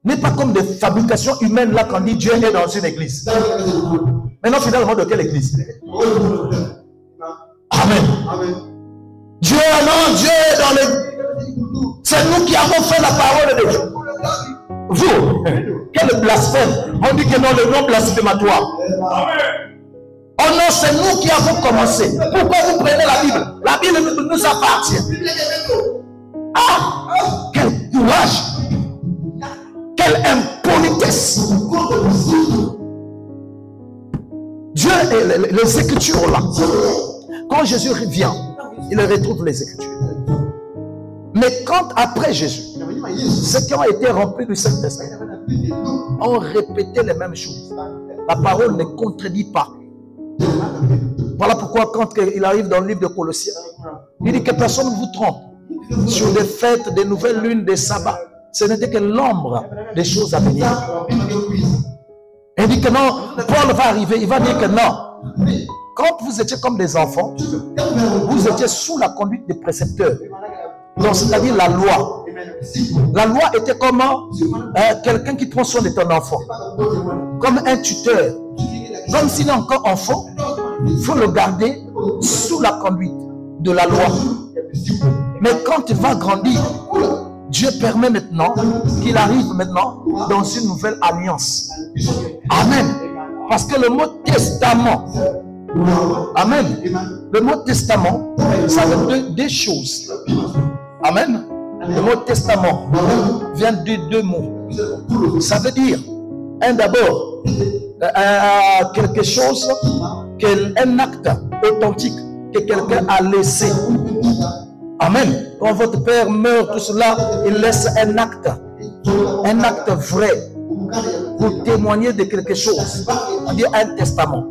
n'est pas comme des fabrications humaines là quand dit Dieu est dans une église. Maintenant, finalement, de quelle église? Amen. Dieu, non, Dieu est dans l'église. C'est nous qui avons fait la parole de Dieu. Vous, quel blasphème. On dit que non, le nom blasphématoire. Oh non, c'est nous qui avons commencé. Pourquoi vous prenez la Bible? La Bible nous appartient. Ah, quel courage. Quelle impolitesse. Dieu et les Écritures là. Quand Jésus revient, il retrouve les Écritures. Mais quand après Jésus, ceux qui ont été remplis du Saint-Esprit ont répété les mêmes choses. La parole ne contredit pas. Voilà pourquoi quand il arrive dans le livre de Colossiens, il dit que personne ne vous trompe sur des fêtes, des nouvelles lunes, des sabbats. Ce n'était que l'ombre des choses à venir. Il dit que non, Paul va arriver, il va dire que non. Quand vous étiez comme des enfants, vous étiez sous la conduite des précepteurs. Donc, c'est-à-dire la loi. La loi était comme quelqu'un qui prend soin de ton enfant. Comme un tuteur. Même s'il est encore enfant, il faut le garder sous la conduite de la loi. Mais quand il va grandir, Dieu permet maintenant qu'il arrive maintenant dans une nouvelle alliance. Amen. Parce que le mot testament, amen, le mot testament, ça veut dire deux choses. Amen. Le mot testament vient de deux mots. Ça veut dire, d'abord, quelque chose, un acte authentique que quelqu'un a laissé. Amen. Quand votre père meurt, tout cela, il laisse un acte vrai pour témoigner de quelque chose. On dit un testament.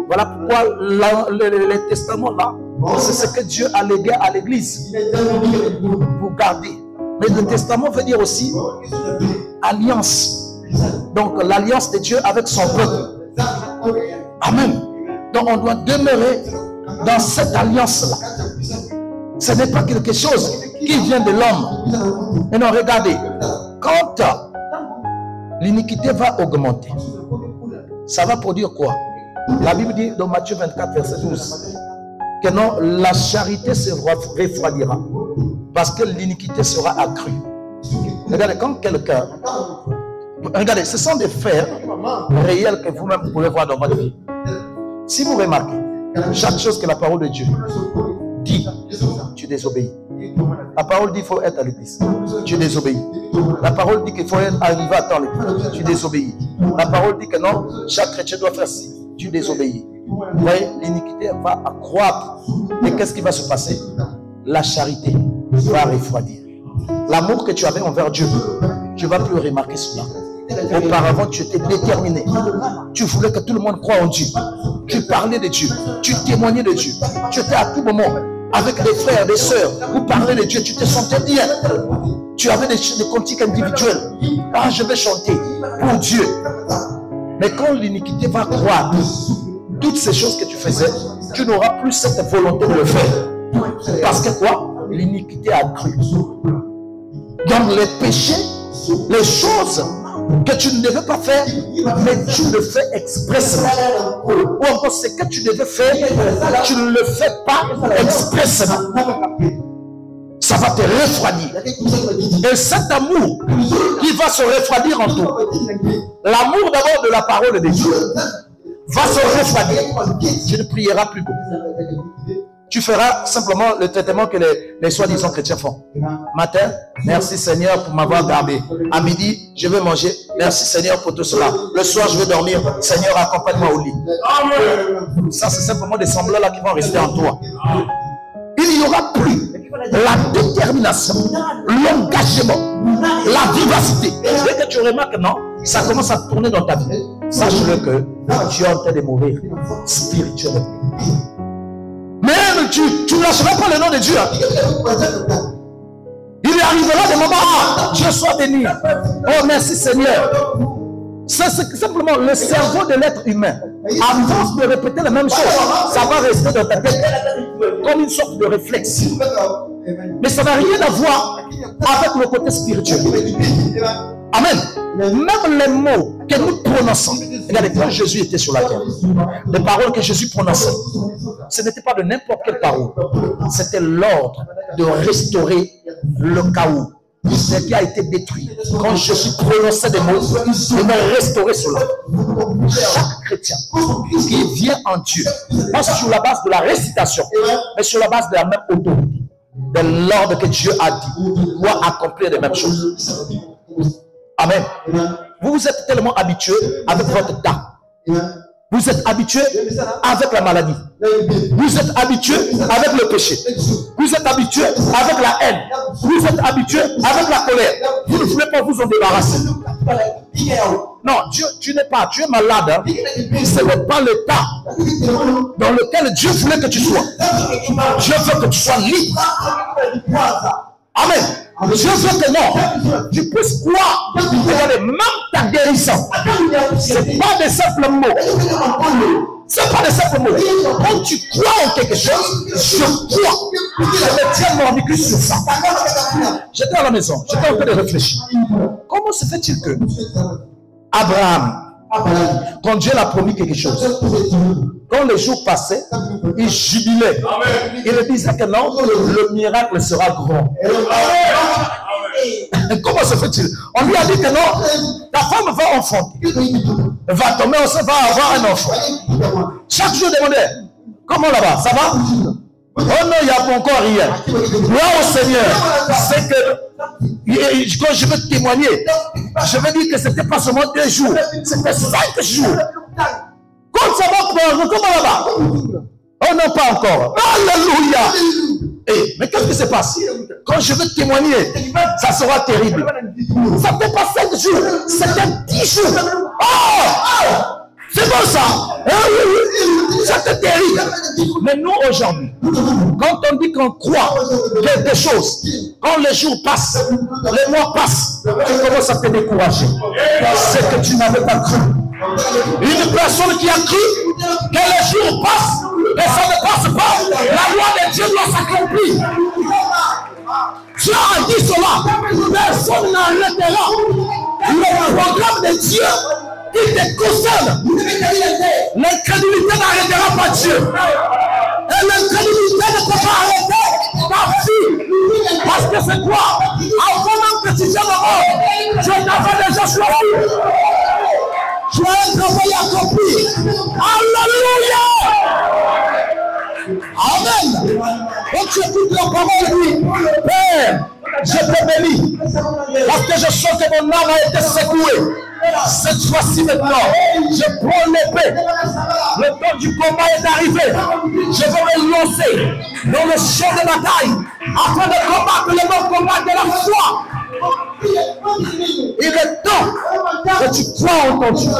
Voilà pourquoi les testaments là, c'est ce que Dieu a légué à l'église pour garder. Mais le testament veut dire aussi alliance. Donc l'alliance de Dieu avec son peuple. Amen. Donc on doit demeurer dans cette alliance-là. Ce n'est pas quelque chose qui vient de l'homme. Et non, regardez, quand l'iniquité va augmenter, ça va produire quoi? La Bible dit dans Matthieu 24, verset 12, que non, la charité se refroidira parce que l'iniquité sera accrue. Regardez, quand quelqu'un... Regardez, ce sont des faits réels que vous-même pouvez voir dans votre vie. Si vous remarquez, chaque chose que la parole de Dieu dit, tu désobéis. La parole dit qu'il faut être à l'église, tu désobéis. La parole dit qu'il faut arriver à temps l'église, tu désobéis. La parole dit que non, chaque chrétien doit faire ci, tu désobéis. Vous voyez, l'iniquité va accroître. Et qu'est-ce qui va se passer? La charité va refroidir. L'amour que tu avais envers Dieu, tu ne vas plus remarquer cela. Auparavant, tu étais déterminé. Tu voulais que tout le monde croie en Dieu. Tu parlais de Dieu. Tu témoignais de Dieu. Tu étais à tout moment avec des frères, des sœurs. Vous parlez de Dieu. Tu te sentais bien. Tu avais des cantiques individuels. Ah, je vais chanter pour Dieu. Mais quand l'iniquité va croître, toutes ces choses que tu faisais, tu n'auras plus cette volonté de le faire. Parce que quoi? L'iniquité a cru. Donc les péchés, les choses que tu ne devais pas faire, mais tu le fais expressément. Ou encore ce que tu devais faire, tu ne le fais pas expressément. Ça va te refroidir. Et cet amour qui va se refroidir en toi, l'amour d'abord de la parole de Dieu, va se refroidir. Tu ne prieras plus beaucoup. Tu feras simplement le traitement que les soi-disant chrétiens font. Matin, merci Seigneur pour m'avoir gardé. À midi, je vais manger. Merci Seigneur pour tout cela. Le soir, je vais dormir. Seigneur, accompagne-moi au lit. Ça, c'est simplement des semblants là qui vont rester en toi. Il n'y aura plus la détermination, l'engagement, la vivacité. Dès que tu remarques, non, ça commence à tourner dans ta vie. Sache-le que tu es en train de mourir spirituellement. Même tu ne lâcheras pas le nom de Dieu. Il arrivera des moments, ah, Dieu soit béni. Oh, merci Seigneur. C'est simplement le cerveau de l'être humain. À force de répéter la même chose, ça va rester dans ta tête comme une sorte de réflexe. Mais ça n'a rien à voir avec le côté spirituel. Amen. Même les mots que nous prononçons, regardez, quand Jésus était sur la terre, les paroles que Jésus prononçait, ce n'était pas de n'importe quelle parole. C'était l'ordre de restaurer le chaos, ce qui a été détruit. Quand Jésus prononçait des mots, il va restaurer cela. Chaque chrétien qui vient en Dieu, pas sur la base de la récitation, mais sur la base de la même autorité, de l'ordre que Dieu a dit, doit accomplir les mêmes choses. Amen. Vous êtes tellement habitué avec votre temps. Vous êtes habitué avec la maladie. Vous êtes habitué avec le péché. Vous êtes habitué avec la haine. Vous êtes habitué avec la colère. Vous ne voulez pas vous en débarrasser. Non, tu n'es pas, tu es malade. Hein? Ce n'est pas le temps dans lequel Dieu voulait que tu sois. Dieu veut que tu sois libre. Amen. Dieu veut que non, tu puisses croire. Regardez, même ta guérison, ce n'est pas des simples mots. Ce n'est pas des simples mots. Quand tu crois en quelque chose, je crois. Je me tiens mordicule sur ça. J'étais à la maison, j'étais en train de réfléchir. Comment se fait-il que Abraham, quand Dieu l'a promis quelque chose, quand les jours passaient, il jubilait. Il disait que non, le miracle sera grand. Comment se fait-il? On lui a dit que non, ta femme va enfanter. Elle va tomber enceinte, va avoir un enfant. Chaque jour, demandait, comment là-bas? Ça va? Oh non, il n'y a pas encore rien. Gloire au Seigneur. C'est que quand je veux témoigner, je veux dire que ce n'était pas seulement 2 jours, c'était 5 jours. Quand ça va, comment là-bas? Oh non, pas encore. Alléluia. Mais qu'est-ce qui se passe? Quand je veux témoigner, ça sera terrible. Ça ne fait pas 5 jours, c'était 10 jours. Oh! C'est bon ça. C'était terrible. Mais nous aujourd'hui, quand on dit qu'on croit des choses, quand les jours passent, les mois passent, tu commences à te décourager. C'est que tu n'avais pas cru. Une personne qui a cru que les jours passent et ça ne passe pas, la loi de Dieu doit s'accomplir. Dieu a dit cela. Personne n'arrêtera le programme de Dieu. Il te concerne. L'incrédulité n'arrêtera pas Dieu. Et l'incrédulité ne peut pas arrêter ta vie. Parce que c'est quoi? Avant même que tu viennes au monde, Dieu t'avait déjà choisi. Tu as un travail accompli. Alléluia. Amen. Donc tu écoutes la parole, lui. Père, je te bénis. Parce que je sens que mon âme a été secouée. Cette fois-ci maintenant, je prends l'épée. Le temps du combat est arrivé. Je vais me lancer dans le champ de bataille afin de combattre le bon combat de la foi. Il est temps que tu crois en ton Dieu.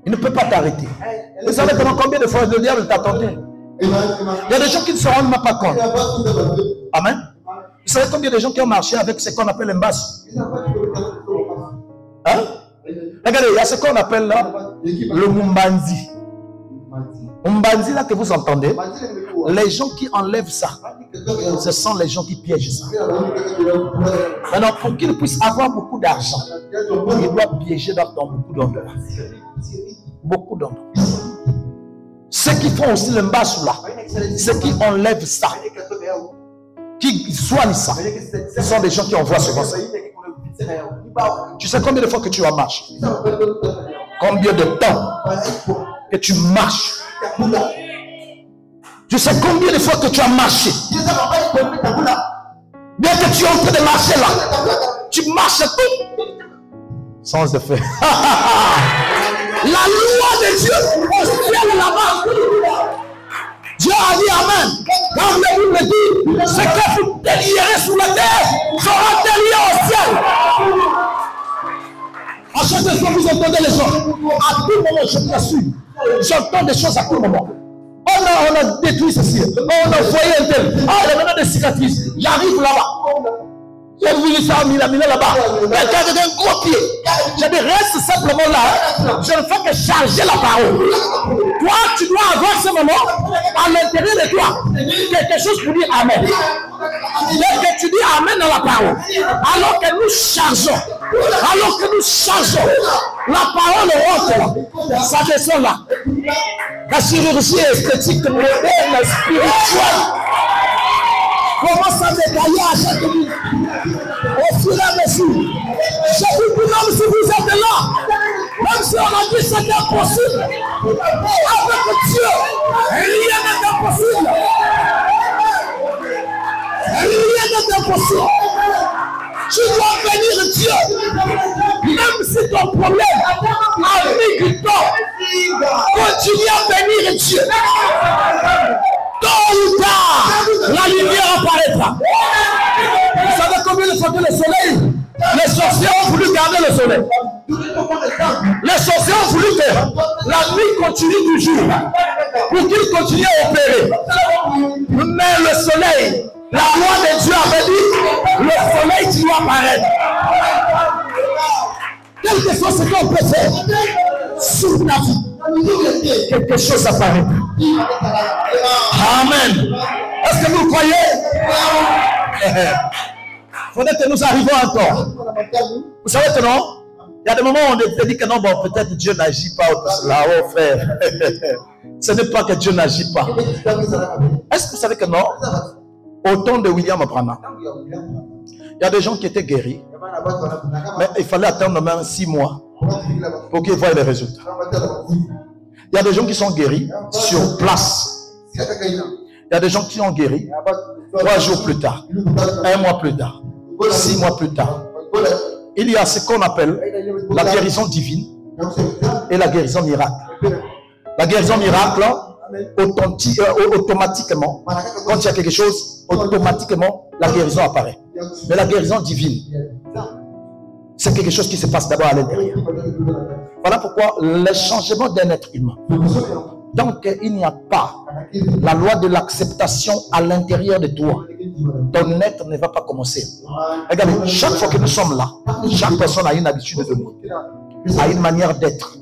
Il ne peut pas t'arrêter. Vous savez combien de fois le diable t'a tenté? Il y a des gens qui ne se rendent même pas compte. Amen. Vous savez combien de gens qui ont marché avec ce qu'on appelle un basse? Hein? Regardez, il y a ce qu'on appelle là le Mumbanzi. Mumbanzi là que vous entendez, les gens qui enlèvent ça, ce sont les gens qui piègent ça. Maintenant, pour qu'ils puissent avoir beaucoup d'argent, ils doivent piéger dans beaucoup d'endroits. Beaucoup d'endroits. Ceux qui font aussi le Mbassou là, ceux qui enlèvent ça, qui soignent ça, ce sont des gens qui envoient souvent ça. Tu sais combien de fois que tu as marché? Combien de temps que tu marches? Tu sais combien de fois que tu as marché? Bien que tu es en train de marcher là, tu marches tout sans effet. La loi de Dieu au ciel là-bas. Dieu a dit Amen. Quand vous me dit, ce que vous délierez sur la terre sera délié au ciel. À chaque fois vous entendez les gens, à tout moment je t'assure, j'entends des choses à tout moment. On a détruit ceci, on a envoyé un tel, il y a maintenant des cicatrices, j'arrive là-bas. J'ai vu ça, Mila là-bas. Quelqu'un avec un gros pied. J'ai dit, reste simplement là. Je ne fais que charger la parole. Toi, tu dois avoir ce moment à l'intérieur de toi. Quelque chose pour dire Amen. Dès que tu dis Amen dans la parole, alors que nous chargeons, la parole rentre là. Ça descend là. La chirurgie esthétique moderne, spirituelle, commence à détailler à chaque minute. Au fur et à mesure. Je vous dis, même si vous êtes là, même si on a dit que c'est impossible, avec Dieu, rien n'est impossible. Rien n'est impossible. Tu dois bénir Dieu. Même si ton problème a mis du temps, continue à bénir Dieu. Tôt ou tard, la lumière apparaîtra. Vous savez combien de fois que le soleil, les sorciers ont voulu garder le soleil. Les sorciers ont voulu que la nuit continue toujours pour qu'il continue à opérer. Mais le soleil, la loi de Dieu avait dit, le soleil qui doit apparaître. Quelque chose qu'on peut faire sur la vie, quelque chose apparaît. Amen. Est-ce que vous le croyez? Il faudrait que nous arrivions encore. Vous savez que non? Il y a des moments où on te dit que non, bon, peut-être Dieu n'agit pas là-haut, frère. Ce n'est pas que Dieu n'agit pas. Est-ce que vous savez que non? Au temps de William Branham, il y a des gens qui étaient guéris, mais il fallait attendre même 6 mois pour qu'ils voient les résultats. Il y a des gens qui sont guéris sur place. Il y a des gens qui ont guéri 3 jours plus tard, 1 mois plus tard, 6 mois plus tard. Il y a ce qu'on appelle la guérison divine et la guérison miracle. La guérison miracle, automatiquement, quand il y a quelque chose, automatiquement, la guérison apparaît. Mais la guérison divine, c'est quelque chose qui se passe d'abord à l'intérieur. Voilà pourquoi le changement d'un être humain, donc il n'y a pas la loi de l'acceptation à l'intérieur de toi, ton être ne va pas commencer. Regardez, chaque fois que nous sommes là, chaque personne a une habitude de nous, a une manière d'être.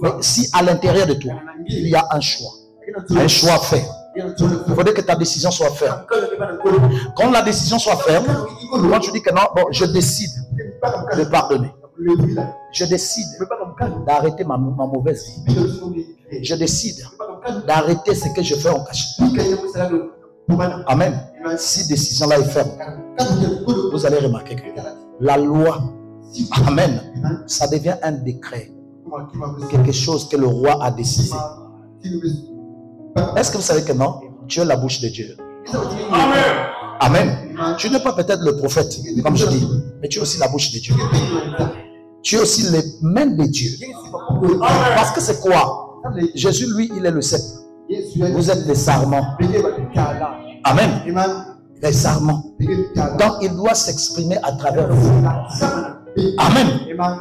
Mais si à l'intérieur de toi, il y a un choix fait, il faudrait que ta décision soit ferme. Quand la décision soit ferme, quand tu dis que non, bon, je décide de pardonner. Je décide d'arrêter ma mauvaise vie. Je décide d'arrêter ce que je fais en cachette. Amen. Si décision là est ferme, vous allez remarquer que la loi, amen, ça devient un décret. Quelque chose que le roi a décidé. Est-ce que vous savez que non? Tu es la bouche de Dieu. Amen. Amen. Tu n'es pas peut-être le prophète, comme je dis, mais tu es aussi la bouche de Dieu. Tu es aussi les mains de Dieu. Parce que c'est quoi? Jésus, lui, il est le sceptre. Vous êtes des sarments. Amen. Les sarments. Donc, il doit s'exprimer à travers vous. Amen.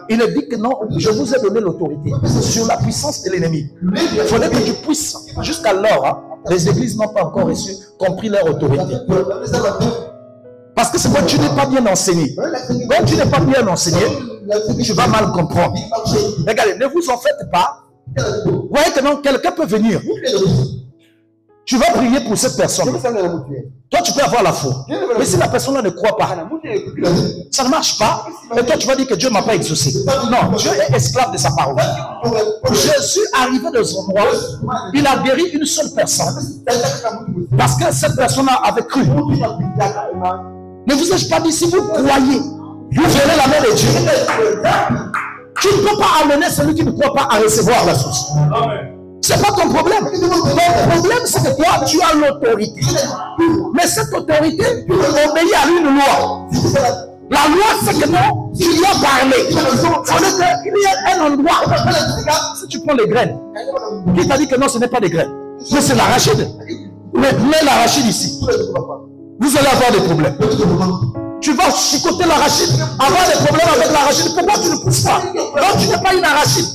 Il dit que non, je vous ai donné l'autorité sur la puissance de l'ennemi. Il faudrait que tu puisses. Jusqu'alors, hein, les églises n'ont pas encore compris leur autorité. Parce que c'est quand tu n'es pas bien enseigné. Quand tu n'es pas bien enseigné, tu vas mal comprendre. Regardez, ne vous en faites pas. Vous voyez que non, quelqu'un peut venir. Tu vas prier pour cette personne. Toi, tu peux avoir la foi. Mais si la personne ne croit pas, ça ne marche pas. Et toi, tu vas dire que Dieu ne m'a pas exaucé. Non, Dieu est esclave de sa parole. Jésus, arrivé de son roi, il a guéri une seule personne. Parce que cette personne avait cru. Ne vous ai-je pas dit, si vous croyez, vous verrez la main de Dieu. Tu ne peux pas amener celui qui ne croit pas à recevoir la source. Ce n'est pas ton problème. Ton problème, c'est que toi, tu as l'autorité. Mais cette autorité obéit à une loi. La loi, c'est que non, tu dois parler. Il y a un endroit. Si tu prends les graines, qui t'a dit que non, ce n'est pas des graines, mais c'est l'arachide. Mais l'arachide ici, vous allez avoir des problèmes. Tu vas chicoter l'arachide, avoir des problèmes avec l'arachide. Pourquoi tu ne pousses pas? Donc tu n'es pas une arachide.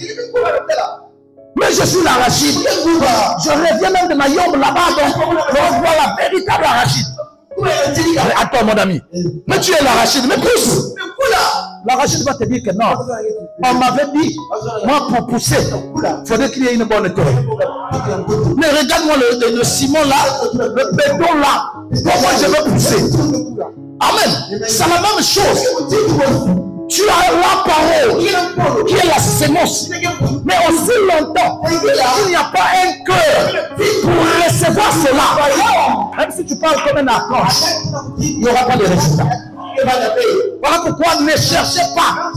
Mais je suis l'arachide. Je reviens même de ma yombe là-bas, donc on voit la véritable arachide. Attends, mon ami. Mais tu es l'arachide. Mais pousse. L'arachide va te dire que non. On m'avait dit, moi, pour pousser, il faudrait qu'il y ait une bonne terre. Mais regarde-moi le ciment là, le béton là. Comment je vais pousser? Amen. C'est la même chose. Tu as la parole qui est la sémence. Mais aussi longtemps, il n'y a pas un cœur pour recevoir cela. Même si tu parles comme un archange, il n'y aura pas de résultat. Voilà pourquoi ne cherchez pas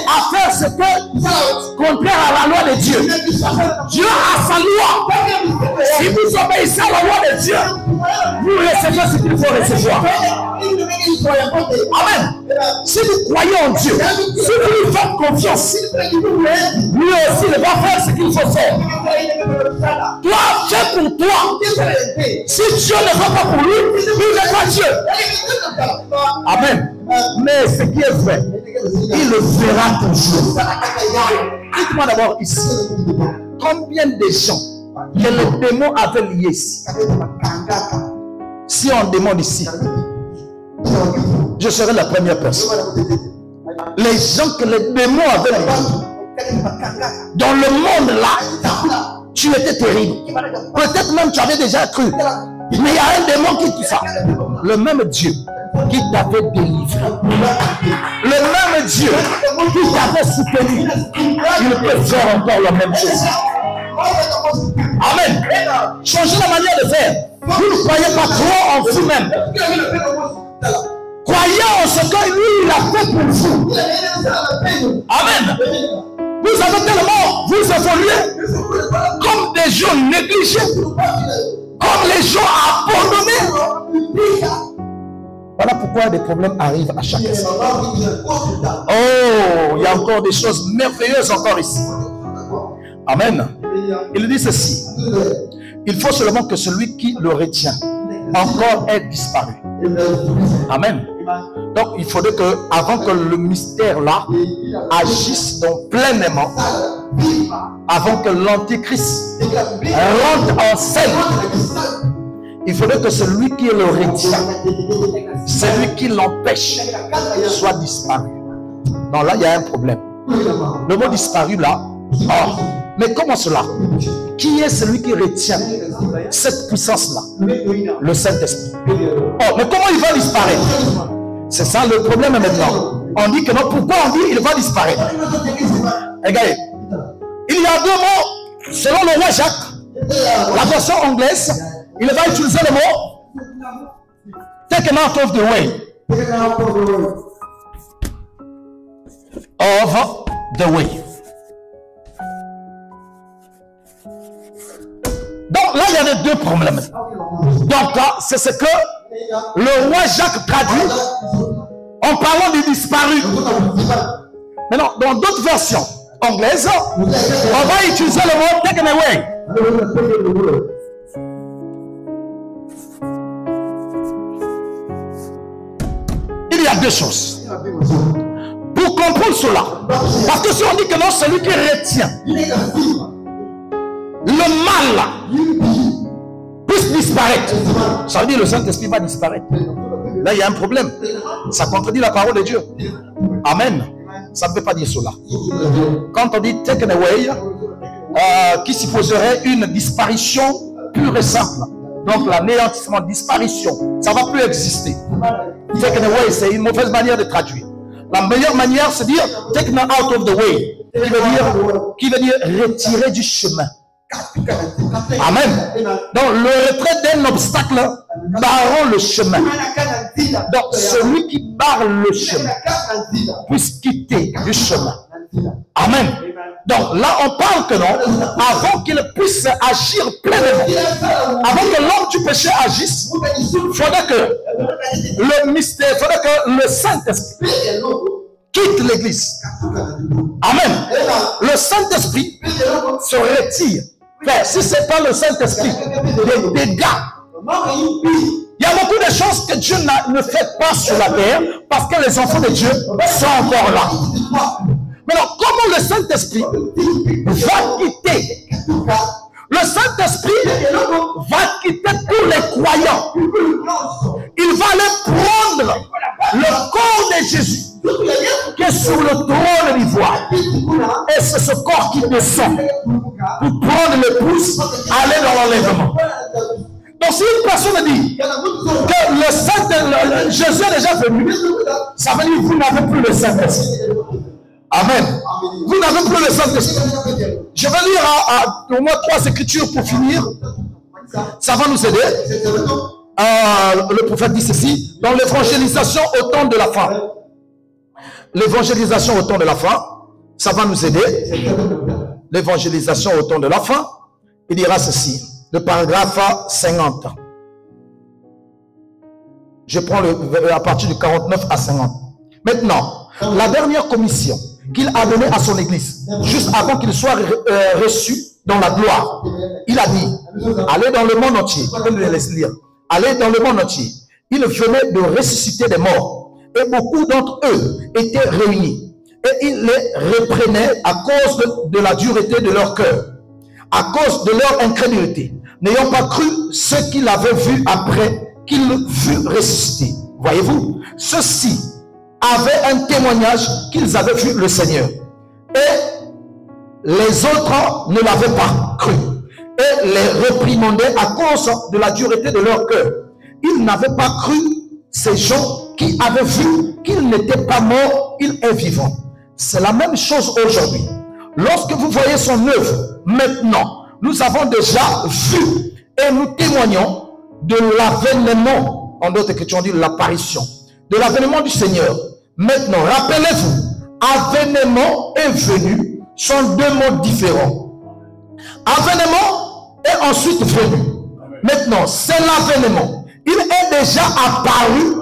à faire ce que contraire à la loi de Dieu. Dieu a sa loi. Si vous obéissez à la loi de Dieu, vous recevez ce qu'il faut recevoir. Amen. Si vous croyez en Dieu, si vous lui faites confiance, lui aussi il va faire ce qu'il faut faire. Toi, fais pour toi. Si Dieu ne va pas pour lui, il n'est pas Dieu. Amen. Mais ce qui est vrai, il le fera toujours. Dites-moi d'abord ici, combien de gens que le démon avait liés ici? Si on demande ici, je serai la première personne. Les gens que les démons avaient liés, dans le monde là, tu étais terrible. Peut-être même tu avais déjà cru. Mais il y a un démon qui dit ça. Le même Dieu qui t'avait délivré, le même Dieu qui t'avait soutenu, il peut faire encore la même chose. Amen. Changez la manière de faire. Vous ne croyez pas trop en vous-même. Croyez en ce que lui il a fait pour vous. Amen. Vous avez tellement vous évoluez comme des gens négligés, comme les gens abandonnés. Voilà pourquoi des problèmes arrivent à chaque instant. Oh, il y a encore des choses merveilleuses encore ici. Amen. Il dit ceci. Il faut seulement que celui qui le retient encore ait disparu. Amen. Donc il faudrait que, avant que le mystère là agisse donc pleinement, avant que l'antichrist rentre en scène, il faudrait que celui qui le retient, celui qui l'empêche, soit disparu. Non, là il y a un problème. Le mot disparu là, oh, mais comment cela? Qui est celui qui retient cette puissance-là? Le Saint-Esprit. Oh, mais comment il va disparaître? C'est ça le problème maintenant. On dit que non, pourquoi on dit il va disparaître? Regardez, il y a deux mots, selon le roi Jacques, la version anglaise, il va utiliser le mot take him out of the way. Of the way. Donc là, il y a deux problèmes. Donc là, c'est ce que le roi Jacques traduit en parlant du disparu. Maintenant, dans d'autres versions anglaises, on va utiliser le mot taken away. Il y a deux choses. Pour comprendre cela, parce que si on dit que non, celui qui retient le mal puisse disparaître, ça veut dire que le Saint-Esprit va disparaître. Là, il y a un problème. Ça contredit la parole de Dieu. Amen. Ça ne veut pas dire cela. Quand on dit taken away, qui supposerait une disparition pure et simple. Donc l'anéantissement, disparition, ça ne va plus exister. Taken away, c'est une mauvaise manière de traduire. La meilleure manière, c'est de dire taken out of the way, qui veut dire retirer du chemin. Amen. Donc le retrait d'un obstacle barrant le chemin. Donc celui qui barre le chemin puisse quitter du chemin. Amen. Donc là on parle que non, avant qu'il puisse agir pleinement, avant que l'homme du péché agisse, il faudrait que le mystère, il faudrait que le Saint-Esprit quitte l'église. Amen. Le Saint-Esprit se retire. Mais si ce n'est pas le Saint-Esprit, des dégâts. Il y a beaucoup de choses que Dieu ne fait pas sur la terre parce que les enfants de Dieu sont encore là. Mais alors, comment le Saint-Esprit va quitter? Le Le Saint-Esprit va quitter tous les croyants. Il va aller prendre le corps de Jésus qui est sur le trône d'ivoire. Et c'est ce corps qui descend pour prendre l'épouse, aller dans l'enlèvement. Donc si une personne dit que le Saint, Jésus est déjà venu, ça veut dire que vous n'avez plus le Saint-Esprit. Amen. Vous n'avez plus le Saint-Esprit. Je vais lire au moins 3 écritures pour finir. Ça va nous aider. Le prophète dit ceci, dans l'évangélisation au temps de la fin. L'évangélisation au temps de la fin, ça va nous aider. L'évangélisation au temps de la fin, il dira ceci, le paragraphe 50. Je prends à partir du 49 à 50. Maintenant, la dernière commission qu'il a donnée à son église, juste avant qu'il soit reçu dans la gloire, il a dit, allez dans le monde entier. Je vais laisser lire. Allez dans le monde entier. Il venait de ressusciter des morts. Et beaucoup d'entre eux étaient réunis. Et il les reprenait à cause de la dureté de leur cœur, à cause de leur incrédulité, n'ayant pas cru ce qu'ils avaient vu après qu'il fut ressuscité. Voyez-vous, ceux-ci avaient un témoignage qu'ils avaient vu le Seigneur. Et les autres ne l'avaient pas cru. Et les réprimandaient à cause de la dureté de leur cœur. Ils n'avaient pas cru ces gens qui avaient vu qu'il n'était pas mort, il est vivant. C'est la même chose aujourd'hui. Lorsque vous voyez son œuvre, maintenant, nous avons déjà vu et nous témoignons de l'avènement, en d'autres écritures on dit l'apparition, de l'avènement du Seigneur. Maintenant, rappelez-vous, avènement et venu sont 2 mots différents. Avènement est ensuite venu. Maintenant, c'est l'avènement. Il est déjà apparu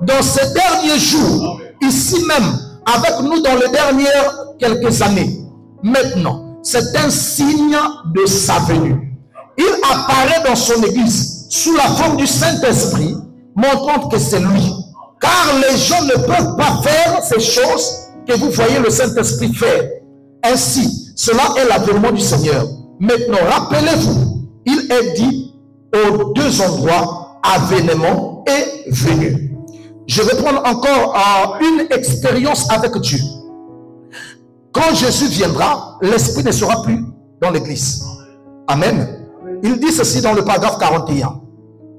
dans ces derniers jours, ici même, avec nous dans les dernières quelques années. Maintenant, c'est un signe de sa venue. Il apparaît dans son église sous la forme du Saint-Esprit, montrant que c'est lui. Car les gens ne peuvent pas faire ces choses que vous voyez le Saint-Esprit faire. Ainsi, cela est l'avènement du Seigneur. Maintenant, rappelez-vous, il est dit aux 2 endroits, avènement et venue. Je vais prendre encore une expérience avec Dieu. Quand Jésus viendra, l'Esprit ne sera plus dans l'église. Amen. Il dit ceci dans le paragraphe 41.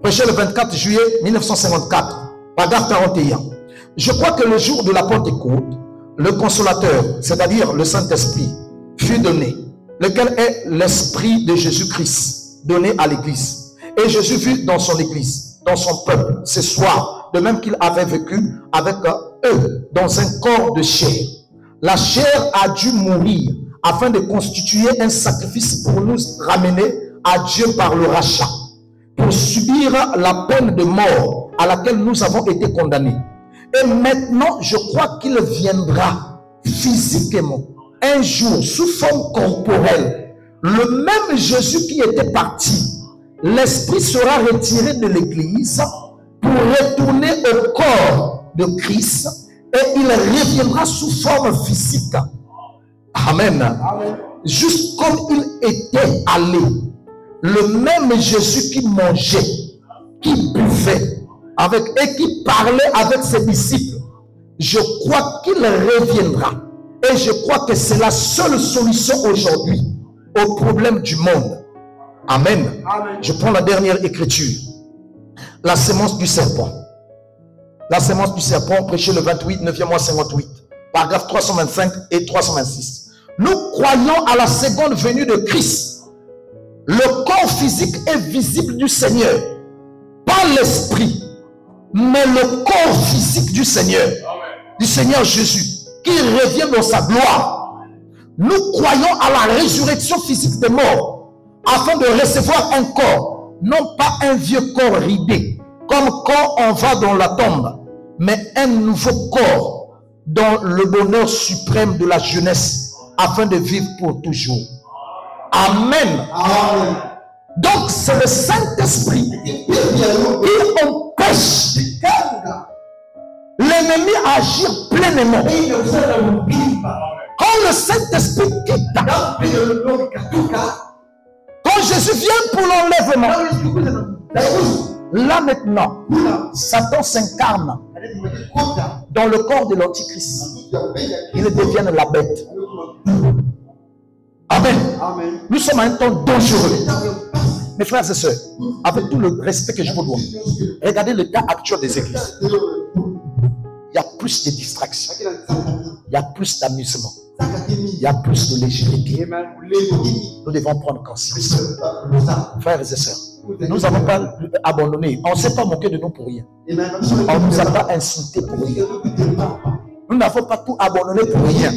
Prêché le 24 juillet 1954. Paragraphe 41. Je crois que le jour de la Pentecôte, le consolateur, c'est-à-dire le Saint-Esprit, fut donné, lequel est l'Esprit de Jésus-Christ, donné à l'église. Et Jésus fut dans son église, dans son peuple, ce soir, de même qu'il avait vécu avec eux dans un corps de chair. La chair a dû mourir afin de constituer un sacrifice pour nous ramener à Dieu par le rachat, pour subir la peine de mort à laquelle nous avons été condamnés. Et maintenant, je crois qu'il viendra physiquement, un jour, sous forme corporelle. Le même Jésus qui était parti, l'Esprit sera retiré de l'Église pour retourner au corps de Christ et il reviendra sous forme physique. Amen. Amen. Juste comme il était allé, le même Jésus qui mangeait, qui buvait avec et qui parlait avec ses disciples, je crois qu'il reviendra. Et je crois que c'est la seule solution aujourd'hui au problème du monde. Amen. Amen. Je prends la dernière écriture. La sémence du serpent. La sémence du serpent, prêché le 28, 9e mois 58. Paragraphe 325 et 326. Nous croyons à la seconde venue de Christ. Le corps physique est visible du Seigneur. Pas l'esprit, mais le corps physique du Seigneur. Du Seigneur Jésus, qui revient dans sa gloire. Nous croyons à la résurrection physique des morts, afin de recevoir un corps, non pas un vieux corps ridé, comme quand on va dans la tombe, mais un nouveau corps dans le bonheur suprême de la jeunesse, afin de vivre pour toujours. Amen. Amen. Donc c'est le Saint-Esprit qui empêche l'ennemi à agir pleinement. Quand le Saint-Esprit quitte, quand Jésus vient pour l'enlèvement. Là maintenant, Satan s'incarne dans le corps de l'Antichrist. Il devient la bête. Amen. Nous sommes à un temps dangereux. Mes frères et sœurs, avec tout le respect que je vous dois, regardez le cas actuel des églises. Il y a plus de distractions. Il y a plus d'amusement. Il y a plus de légèreté. Nous devons prendre conscience. Frères et sœurs, nous n'avons pas abandonné. On ne s'est pas moqué de nous pour rien. On ne nous a pas insulté pour rien. Nous n'avons pas tout abandonné pour rien.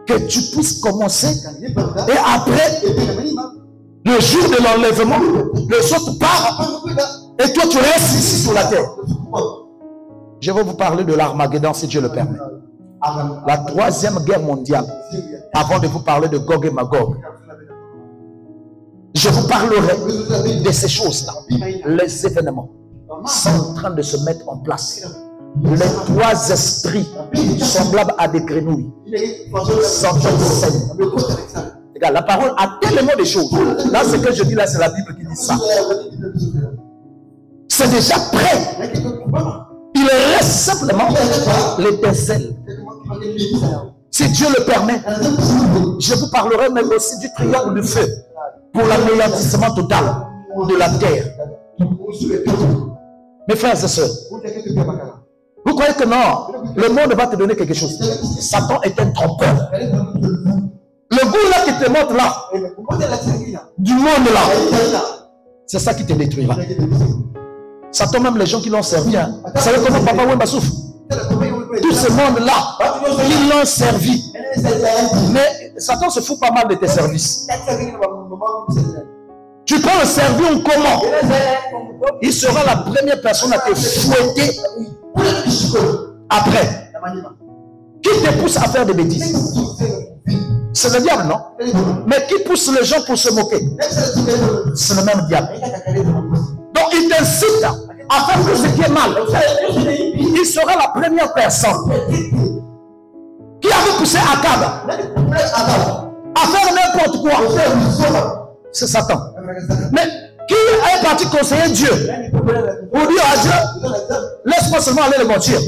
Que tu puisses commencer et après, le jour de l'enlèvement, les autres partent et toi tu restes ici sur la terre. Je vais vous parler de l'Armageddon si Dieu le permet. La troisième guerre mondiale, avant de vous parler de Gog et Magog. Je vous parlerai de ces choses-là. Les événements sont en train de se mettre en place. Les trois esprits semblables à des grenouilles sont en scène. Regarde, la parole a tellement de choses. Là, ce que je dis là, c'est la Bible qui dit ça. C'est déjà prêt. Il reste simplement l'étincelle. Si Dieu le permet, je vous parlerai même aussi du triangle du feu pour l'anéantissement total de la terre. Mes frères et sœurs, vous croyez que non, le monde va te donner quelque chose. Satan est un trompeur. Le goût là qui te montre là, du monde là, c'est ça qui te détruira. Satan, même les gens qui l'ont servi, vous savez comment Papa Wemba souffre? Tout ce monde-là, ils l'ont servi. Mais Satan se fout pas mal de tes services. Tu peux le servir comment? Il sera la première personne à te fouetter après. Qui te pousse à faire des bêtises? C'est le diable, non? Mais qui pousse les gens pour se moquer? C'est le même diable. Donc il t'incite à faire tout ce qui est mal. Il sera la première personne qui avait poussé Akab à faire n'importe quoi. C'est Satan. Mais qui est parti conseiller Dieu pour dire à Dieu, laisse-moi seulement aller le mentir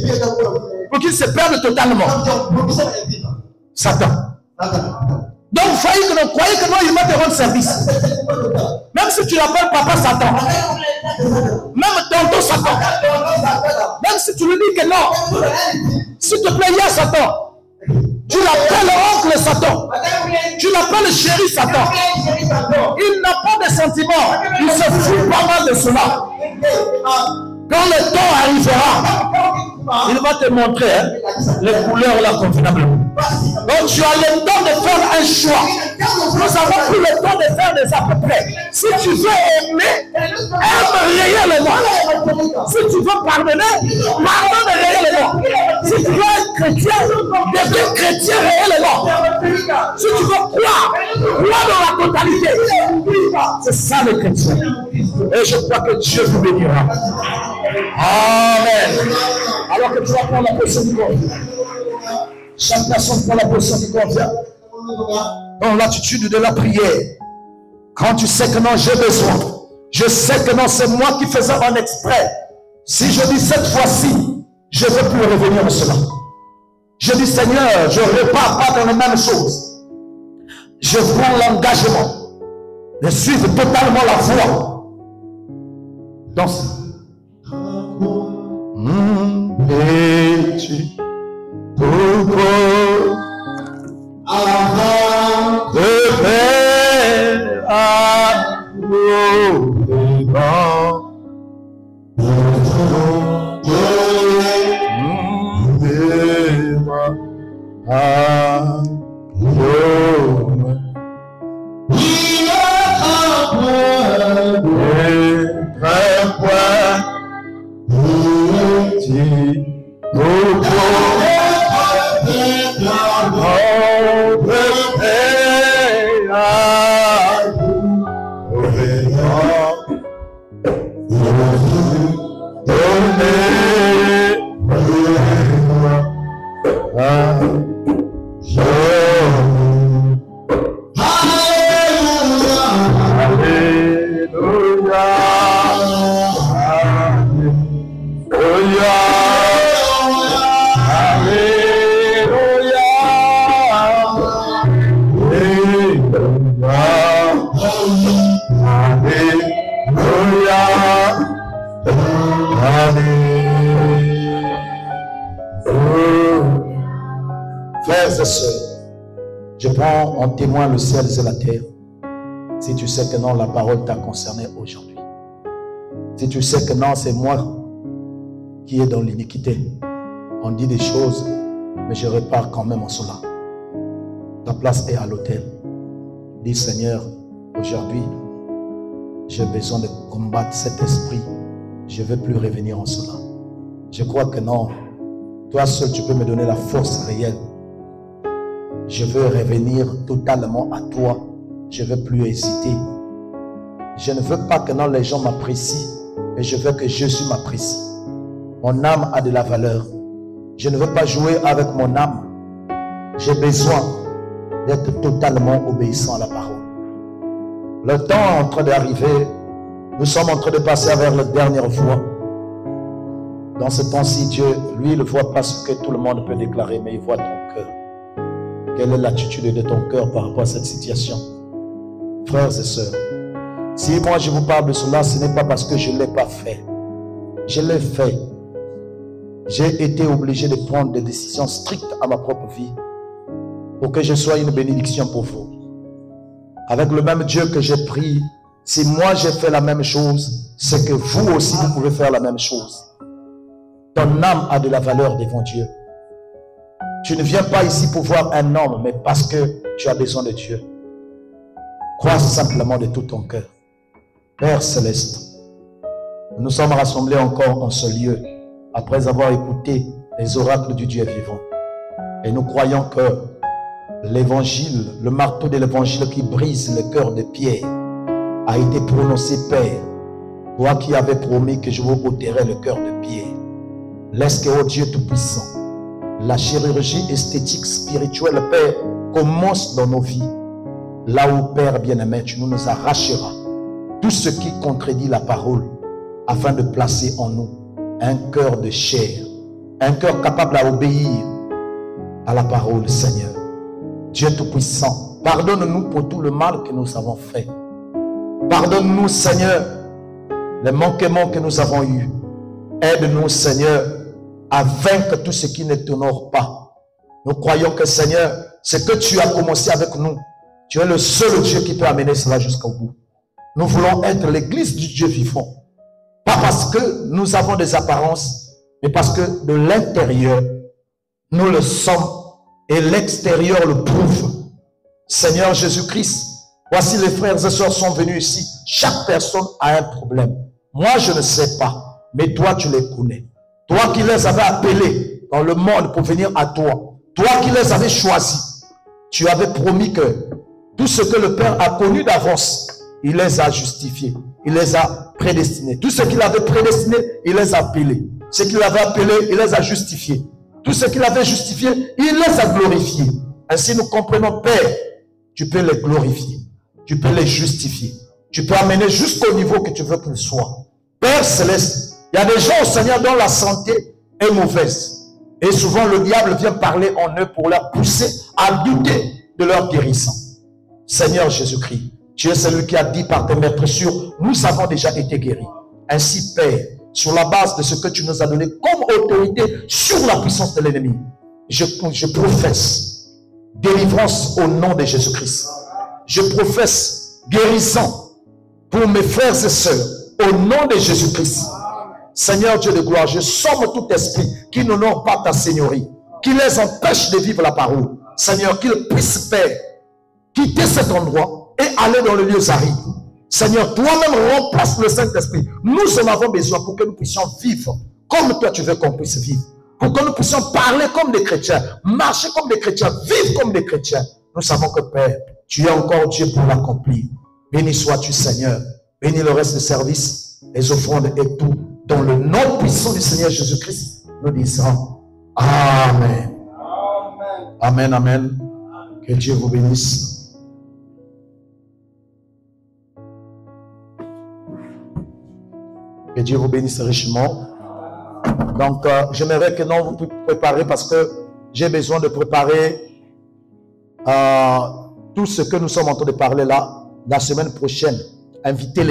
pour qu'il se perde totalement? Satan. Donc vous croyez que non, il va te rendre service. Même si tu l'appelles papa Satan, même tonton Satan, même si tu lui dis que non, s'il te plaît, il y a Satan, tu l'appelles oncle Satan, tu l'appelles chéri Satan, il n'a pas de sentiments, il se fout pas mal de cela. Quand le temps arrivera, il va te montrer les couleurs là convenablement. Donc tu as le temps de faire un choix. Nous avons pris le temps de faire des à peu près. Si tu veux aimer, aime réellement. Si tu veux pardonner, pardonne réellement. Si tu veux être chrétien, deviens chrétien réellement. Si tu veux croire dans la totalité. C'est ça le chrétien. Et je crois que Dieu vous bénira. Amen. Alors que tu vas prendre la position du corps. Chaque personne prend la position qui convient. Dans l'attitude de la prière. Quand tu sais que non, j'ai besoin. Je sais que non, c'est moi qui faisais en exprès. Si je dis cette fois-ci, je ne veux plus revenir à cela. Je dis Seigneur, je ne repars pas dans les mêmes choses. Je prends l'engagement de suivre totalement la voie. Dans ce... Et tu avant de faire à Frères et sœurs, je prends en témoin le ciel et la terre. Si tu sais que non, la parole t'a concerné aujourd'hui. Si tu sais que non, c'est moi qui est dans l'iniquité. On dit des choses, mais je repars quand même en cela. Ta place est à l'autel. Dis Seigneur, aujourd'hui, j'ai besoin de combattre cet esprit. Je ne veux plus revenir en cela. Je crois que non. Toi seul, tu peux me donner la force réelle. Je veux revenir totalement à toi. Je ne veux plus hésiter. Je ne veux pas que non, les gens m'apprécient, mais je veux que Jésus m'apprécie. Mon âme a de la valeur. Je ne veux pas jouer avec mon âme. J'ai besoin d'être totalement obéissant à la parole. Le temps est en train d'arriver. Nous sommes en train de passer vers la dernière voie. Dans ce temps-ci, Dieu, lui, ne voit pas ce que tout le monde peut déclarer, mais il voit ton cœur. Quelle est l'attitude de ton cœur par rapport à cette situation? Frères et sœurs, si moi je vous parle de cela, ce n'est pas parce que je ne l'ai pas fait. Je l'ai fait. J'ai été obligé de prendre des décisions strictes à ma propre vie pour que je sois une bénédiction pour vous. Avec le même Dieu que j'ai pris, si moi j'ai fait la même chose, c'est que vous aussi vous pouvez faire la même chose. Ton âme a de la valeur devant Dieu. Tu ne viens pas ici pour voir un homme, mais parce que tu as besoin de Dieu. Crois simplement de tout ton cœur. Père Céleste, nous sommes rassemblés encore en ce lieu, après avoir écouté les oracles du Dieu vivant. Et nous croyons que l'évangile, le marteau de l'évangile qui brise le cœur de Pierre, a été prononcé, Père. Toi qui avais promis que je vous ôterais le cœur de Pierre. Laisse que, oh Dieu Tout-Puissant, la chirurgie esthétique spirituelle, Père, commence dans nos vies. Là où, Père bien-aimé, tu nous arracheras tout ce qui contredit la parole, afin de placer en nous un cœur de chair, un cœur capable à obéir à la parole, Seigneur. Dieu Tout-Puissant, pardonne-nous pour tout le mal que nous avons fait. Pardonne-nous, Seigneur, les manquements que nous avons eus. Aide-nous, Seigneur, à vaincre tout ce qui ne t'honore pas. Nous croyons que, Seigneur, ce que tu as commencé avec nous, tu es le seul Dieu qui peut amener cela jusqu'au bout. Nous voulons être l'église du Dieu vivant. Pas parce que nous avons des apparences, mais parce que de l'intérieur, nous le sommes et l'extérieur le prouve. Seigneur Jésus-Christ, voici les frères et sœurs sont venus ici. Chaque personne a un problème. Moi, je ne sais pas, mais toi, tu les connais. Toi qui les avais appelés dans le monde pour venir à toi. Toi qui les avais choisis. Tu avais promis que tout ce que le Père a connu d'avance, il les a justifiés. Il les a prédestinés. Tout ce qu'il avait prédestiné, il les a appelés. Ce qu'il avait appelé, il les a justifiés. Tout ce qu'il avait justifié, il les a glorifiés. Ainsi nous comprenons, Père, tu peux les glorifier. Tu peux les justifier. Tu peux amener jusqu'au niveau que tu veux qu'ils soient. Père Céleste, il y a des gens, Seigneur, dont la santé est mauvaise. Et souvent, le diable vient parler en eux pour leur pousser à douter de leur guérison. Seigneur Jésus-Christ, tu es celui qui a dit par tes meurtrissures, nous avons déjà été guéris. Ainsi, Père, sur la base de ce que tu nous as donné comme autorité sur la puissance de l'ennemi, je professe délivrance au nom de Jésus-Christ. Je professe guérison pour mes frères et sœurs au nom de Jésus-Christ. Seigneur Dieu de gloire, je somme tout esprit qui n'honore pas ta seigneurie, qui les empêche de vivre la parole. Seigneur, qu'ils puissent, Père, quitter cet endroit et aller dans le lieu aride. Seigneur, toi-même remplace le Saint-Esprit. Nous en avons besoin pour que nous puissions vivre comme toi tu veux qu'on puisse vivre. Pour que nous puissions parler comme des chrétiens, marcher comme des chrétiens, vivre comme des chrétiens. Nous savons que, Père, tu es encore Dieu pour l'accomplir. Béni sois-tu, Seigneur. Bénis le reste des services, les offrandes et tout. Dans le nom puissant du Seigneur Jésus-Christ, nous disons Amen. Amen, amen. Que Dieu vous bénisse. Que Dieu vous bénisse richement. Donc, j'aimerais que non, vous préparez parce que j'ai besoin de préparer tout ce que nous sommes en train de parler là, la semaine prochaine. Invitez les